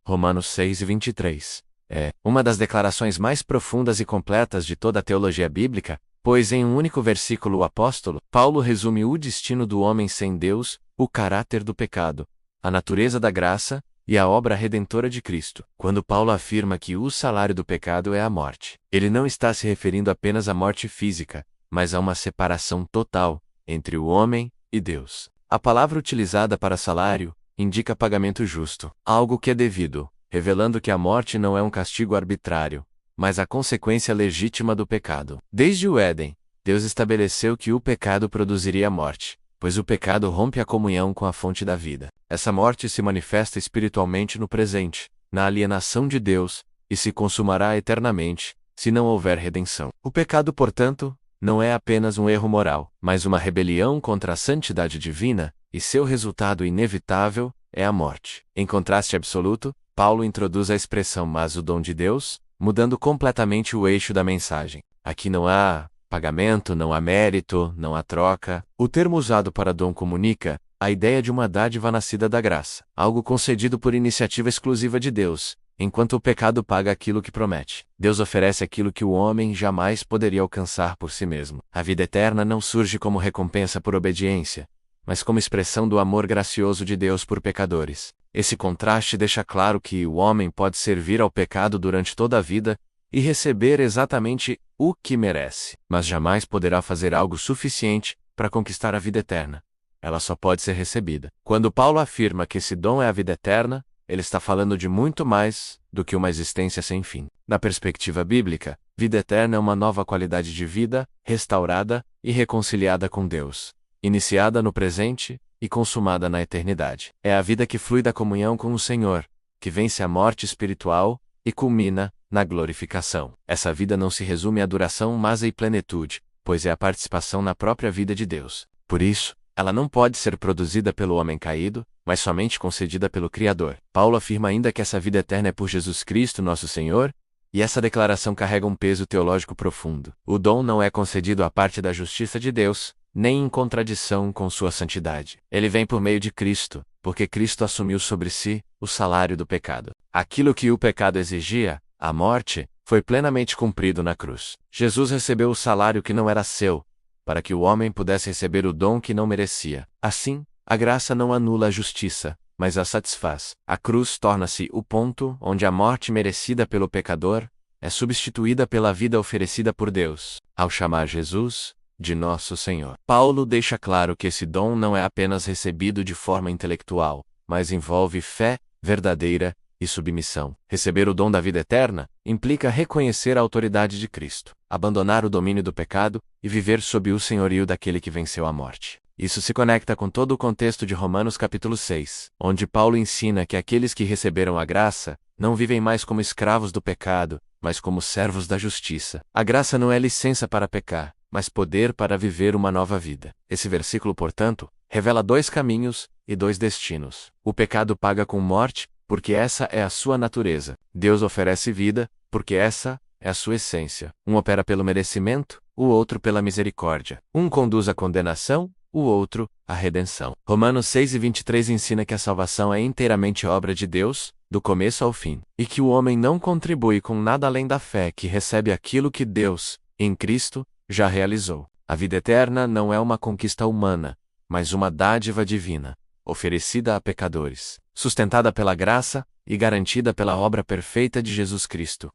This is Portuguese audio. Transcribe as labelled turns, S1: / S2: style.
S1: Romanos 6:23. É uma das declarações mais profundas e completas de toda a teologia bíblica, pois em um único versículo o apóstolo Paulo resume o destino do homem sem Deus, o caráter do pecado, a natureza da graça e a obra redentora de Cristo. Quando Paulo afirma que o salário do pecado é a morte, ele não está se referindo apenas à morte física, mas a uma separação total entre o homem e Deus. A palavra utilizada para salário indica pagamento justo, algo que é devido, revelando que a morte não é um castigo arbitrário, mas a consequência legítima do pecado. Desde o Éden, Deus estabeleceu que o pecado produziria a morte, pois o pecado rompe a comunhão com a fonte da vida. Essa morte se manifesta espiritualmente no presente, na alienação de Deus, e se consumará eternamente, se não houver redenção. O pecado, portanto, não é apenas um erro moral, mas uma rebelião contra a santidade divina, e seu resultado inevitável é a morte. Em contraste absoluto, Paulo introduz a expressão "mas o dom de Deus", mudando completamente o eixo da mensagem. Aqui não há pagamento, não há mérito, não há troca. O termo usado para dom comunica a ideia de uma dádiva nascida da graça, algo concedido por iniciativa exclusiva de Deus, enquanto o pecado paga aquilo que promete. Deus oferece aquilo que o homem jamais poderia alcançar por si mesmo. A vida eterna não surge como recompensa por obediência, mas como expressão do amor gracioso de Deus por pecadores. Esse contraste deixa claro que o homem pode servir ao pecado durante toda a vida e receber exatamente o que merece, mas jamais poderá fazer algo suficiente para conquistar a vida eterna. Ela só pode ser recebida. Quando Paulo afirma que esse dom é a vida eterna, ele está falando de muito mais do que uma existência sem fim. Na perspectiva bíblica, vida eterna é uma nova qualidade de vida, restaurada e reconciliada com Deus, iniciada no presente e consumada na eternidade. É a vida que flui da comunhão com o Senhor, que vence a morte espiritual e culmina na glorificação. Essa vida não se resume à duração, mas à plenitude, pois é a participação na própria vida de Deus. Por isso, ela não pode ser produzida pelo homem caído, mas somente concedida pelo Criador. Paulo afirma ainda que essa vida eterna é por Jesus Cristo, nosso Senhor, e essa declaração carrega um peso teológico profundo. O dom não é concedido à parte da justiça de Deus, nem em contradição com sua santidade. Ele vem por meio de Cristo, porque Cristo assumiu sobre si o salário do pecado. Aquilo que o pecado exigia, a morte, foi plenamente cumprido na cruz. Jesus recebeu o salário que não era seu, para que o homem pudesse receber o dom que não merecia. Assim, a graça não anula a justiça, mas a satisfaz. A cruz torna-se o ponto onde a morte merecida pelo pecador é substituída pela vida oferecida por Deus, ao chamar Jesus de nosso Senhor. Paulo deixa claro que esse dom não é apenas recebido de forma intelectual, mas envolve fé verdadeira e submissão. Receber o dom da vida eterna implica reconhecer a autoridade de Cristo, abandonar o domínio do pecado e viver sob o senhorio daquele que venceu a morte. Isso se conecta com todo o contexto de Romanos capítulo 6, onde Paulo ensina que aqueles que receberam a graça não vivem mais como escravos do pecado, mas como servos da justiça. A graça não é licença para pecar, mas poder para viver uma nova vida. Esse versículo, portanto, revela dois caminhos e dois destinos. O pecado paga com morte, porque essa é a sua natureza. Deus oferece vida, porque essa é a sua essência. Um opera pelo merecimento, o outro pela misericórdia. Um conduz à condenação, o outro à redenção. Romanos 6:23 ensina que a salvação é inteiramente obra de Deus, do começo ao fim, e que o homem não contribui com nada além da fé que recebe aquilo que Deus, em Cristo, já realizou. A vida eterna não é uma conquista humana, mas uma dádiva divina, oferecida a pecadores, sustentada pela graça e garantida pela obra perfeita de Jesus Cristo.